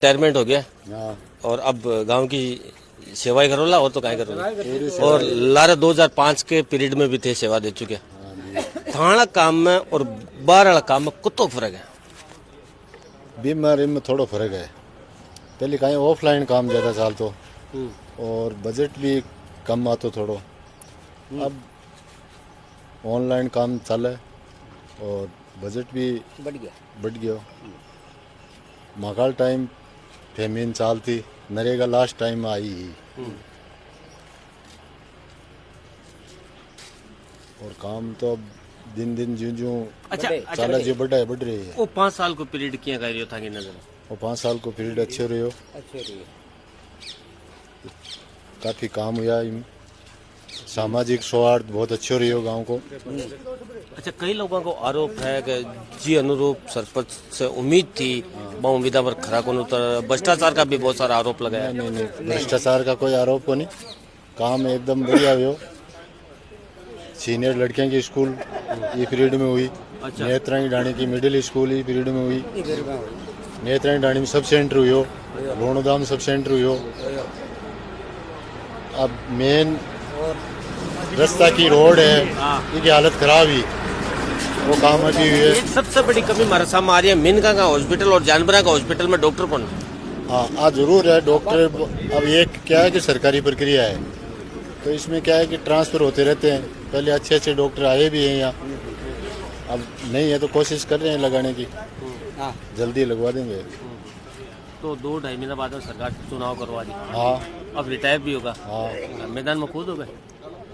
Retirement हो गया हाँ। और अब गांव की सेवा ही करो ला और तो क्या करो और लारे 2005 के पीरियड में भी थे सेवा दे चुके थाना काम में और बाहर वाला काम में कुछ तो फर्क है बीमारी में थोड़ा फर्क है पहले कहीं ऑफलाइन काम ज़्यादा चालतो और बजट भी कम आतो थोड़ो अब ऑनलाइन काम चले और बजट भी बढ़ गया मकाल टाइम फेमिन चालती नरेगा लास्ट टाइम आई ही और काम तो अब दिन दिन जो जो चाला जो बढ़ रही है वो 5 साल को पीरियड किया कर रही था कि नजर वो 5 साल को पीरियड अच्छे रहे हो काफी काम हुआ सामाजिक सौहार्द बहुत अच्छे रही हो गांव को। अच्छा कई लोगों को आरोप है कि जी अनुरूप सरपंच से उम्मीद थी वो उम्मीदा पर खरा को उतर भ्रष्टाचार का भी बहुत सारा आरोप लगाया। नहीं भ्रष्टाचार का कोई आरोप को नहीं काम एकदम बढ़िया हुआ सीनियर लड़कियों की स्कूल ये पीरियड में हुई। अच्छा। नेत्राणी डाणी की मिडिल स्कूल ये पीरियड में हुई नेत्राणी डाणी में सब सेंटर हुई हो लोणोदाम सब सेंटर हुई हो। अब मेन रास्ता की रोड है इसकी हालत खराब ही वो काम अभी हुई है। एक सबसे बड़ी कमी हमारे सामने आ रही है मिनका का हॉस्पिटल और जानबरा का हॉस्पिटल में डॉक्टर कौन। हाँ जरूर है डॉक्टर। अब ये क्या है कि सरकारी प्रक्रिया है तो इसमें क्या है कि ट्रांसफर होते रहते हैं पहले अच्छे अच्छे डॉक्टर आए भी हैं यहाँ अब नहीं है तो कोशिश कर रहे हैं लगाने की जल्दी लगवा देंगे। तो 2-2.5 महीने बाद में सरकार चुनाव करवा दी। हाँ अब रिटायर भी होगा। हाँ मैदान में कूद हो गए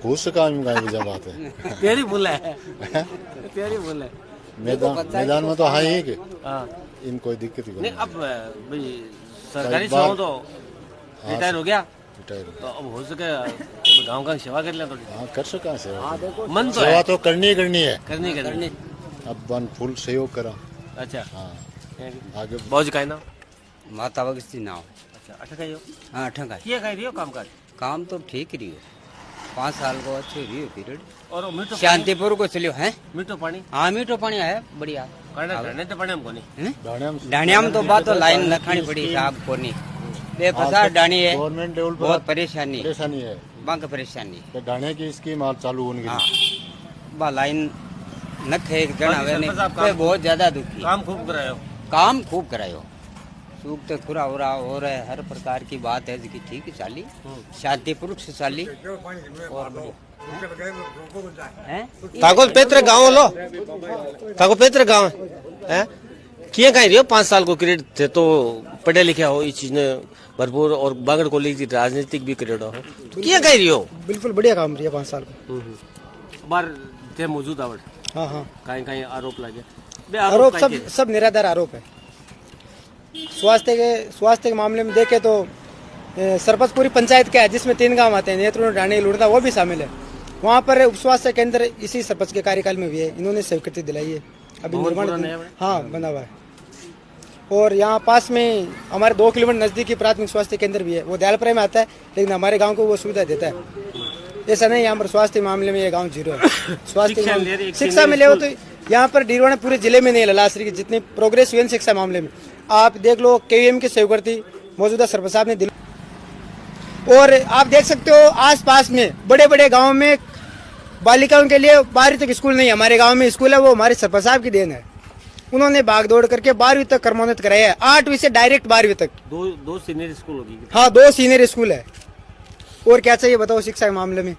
खुद से काम का वजह बात है तेरी भूल है तेरी भूल है मैदान में तो हाँ ही कि इन कोई दिक्कत ही नहीं। अब भाई सरकारी सेवा तो रिटायर हो गया तो अब हो सके तो गाँव का सेवा कर लें थोड़ी। हाँ कर सका सेवा मन तो सेवा तो करनी है करनी अब वन फुल सहयोग करा। अच्छा हाँ आगे बहुत का ना माता भगत नाव। अच्छा अठा हो हाँ अठा किया कह रही हो काम काज काम तो ठीक रही हो 5 साल को अच्छे रही हो पीरियड और मीठो शांतिपुर को चलियो है मीठो पानी। हाँ मीठो पानी है बढ़िया तो पानी हमको नहीं डाणिया में तो बात तो लाइन लखानी पड़ी साहब को नहीं बेफसार डाणी है गवर्नमेंट लेवल पर बहुत परेशानी है बांक परेशानी तो डाणे की स्कीम आज चालू होने हाँ बा लाइन नखे एक जन हवे बहुत ज्यादा दुखी काम खूब करायो सूख तो खुरा हो रहा है हर प्रकार की बात है जिसकी ठीक चाली शांतिपूर्वक से चाली और ताको पेत्र गाँव लो ताको पेत्र गाँव है किया कहीं रही हो 5 साल को क्रेडिट थे तो पढ़े लिखे हो इस चीज ने भरपूर और बागड़ कॉलेज की राजनीतिक भी क्रेडिट हो तो किया कहीं रही हो बिल्कुल बढ़िया काम रही है 5 साल को बार थे मौजूद आवड़। हाँ कहीं आरोप लगे आरोप सब निराधार आरोप है। स्वास्थ्य के मामले में देखे तो सरपंच पूरी पंचायत का है जिसमें 3 गांव आते हैं नेत्र डाणी लुड़दा वो भी शामिल है। वहाँ पर उप स्वास्थ्य केंद्र इसी सरपंच के कार्यकाल में भी है इन्होंने स्वीकृति दिलाई है अभी निर्माण हाँ बना हुआ है। और यहाँ पास में हमारे 2 किलोमीटर नजदीकी प्राथमिक स्वास्थ्य केंद्र भी है वो दयालपुरा में आता है लेकिन हमारे गाँव को वो सुविधा देता है। ऐसा नहीं यहाँ पर स्वास्थ्य मामले में ये गाँव 0 है। स्वास्थ्य शिक्षा मिले हो तो यहाँ पर डीरवाना पूरे जिले में नहीं है ललासरी की जितनी प्रोग्रेस हुई शिक्षा मामले में आप देख लो केवीएम के सहयोगकर्ती मौजूदा सरपंच साहब ने दिल और आप देख सकते हो आसपास में बड़े बड़े गाँव में बालिकाओं के लिए 12वीं तक स्कूल नहीं है। हमारे गाँव में स्कूल है वो हमारे सरपंच साहब की देन है। उन्होंने भाग दौड़ करके 12वीं तक क्रमोन्नत कराया है 8वीं से डायरेक्ट 12वीं तक। दो सीनियर स्कूल होगी। हाँ 2 सीनियर स्कूल है और क्या चाहिए बताओ शिक्षा के मामले में।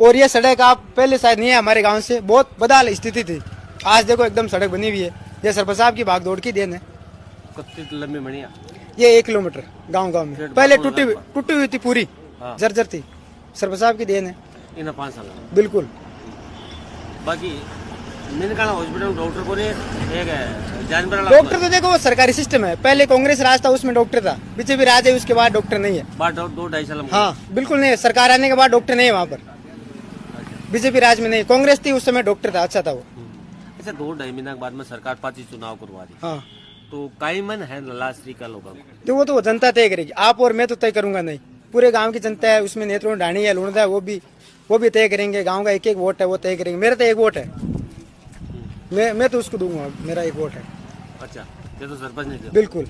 और ये सड़क आप पहले शायद नहीं है हमारे गाँव से बहुत बदहाल स्थिति थी आज देखो एकदम सड़क बनी हुई है। ये सरपंच साहब की भाग दौड़ की देन है। कितनी लंबी बनी है ये 1 किलोमीटर गांव में पहले टूटी हुई थी पूरी जर्जर थी सरपंच साहब की देन है इन 5 साल बिल्कुल। बाकी हॉस्पिटल डॉक्टर को डॉक्टर तो देखो वो सरकारी सिस्टम है पहले कांग्रेस राज था उसमें डॉक्टर था बीजेपी राज है उसके बाद डॉक्टर नहीं है। 2-2.5 साल हाँ बिल्कुल नहीं है सरकार आने के बाद डॉक्टर नहीं है वहाँ पर बीजेपी राज में नहीं कांग्रेस थी उस समय डॉक्टर था अच्छा था वो। अच्छा 2-2.5 महीने के बाद में सरकार 5 चुनाव करवा दी हाँ तो काई मन है ललाश्री का लोगों को तो वो जनता तय करेगी आप और मैं तो तय करूंगा नहीं पूरे गांव की जनता है उसमें नेत्रों डाणी है लुणदा है वो भी तय करेंगे। गांव का एक वोट है वो तय करेंगे। मेरा तो 1 वोट है मैं तो उसको दूंगा मेरा 1 वोट है। अच्छा ये तो सरपंच ने बिल्कुल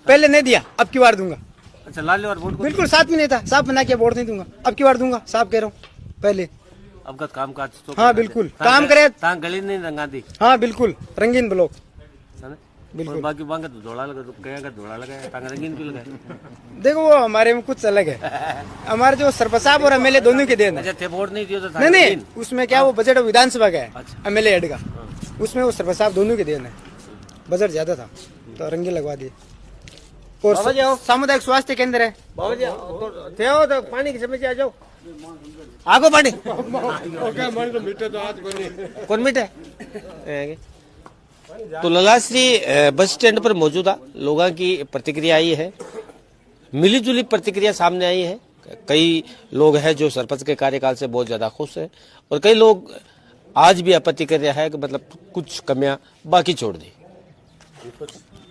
पहले नहीं दिया, अब की बार दूंगा। अच्छा लाल और वोट को बिल्कुल साथ में नहीं था, साफ बना के वोट नहीं दूंगा, अब की बार दूंगा, साफ कह रहा हूँ पहले। अब का काम काज तो हाँ बिल्कुल काम करे। ता गली नहीं रंगा दी हाँ बिल्कुल रंगीन ब्लॉक बिल्कुल। बाकी बांगे तो धोड़ा लगा तो कहेगा धोड़ा लगाया तांग रंगीन क्यों लगाया? देखो वो हमारे में कुछ अलग है। हमारे जो सरपंच साहब और एमएलए दोनों के देन है। अच्छा थे वोट नहीं दियो तो नहीं नहीं, उसमें क्या वो बजट विधानसभा का है, अच्छा। एमएलए हेड का, उसमें वो सरपंच साहब दोनों के देन है। बजट ज्यादा था तो रंगीन लगवा दिए। बाबा जी आओ। और सामुदायिक स्वास्थ्य केंद्र है। बाबा जी थे हो तो पानी की समस्या आ जाओ आगो पानी कौन मीठे तो ललाश्री बस स्टैंड पर मौजूदा लोगों की प्रतिक्रिया आई है, मिली जुली प्रतिक्रिया सामने आई है। कई लोग हैं जो सरपंच के कार्यकाल से बहुत ज्यादा खुश है और कई लोग आज भी आपत्ति कर रहा है कि मतलब कुछ कमियां बाकी छोड़ दी।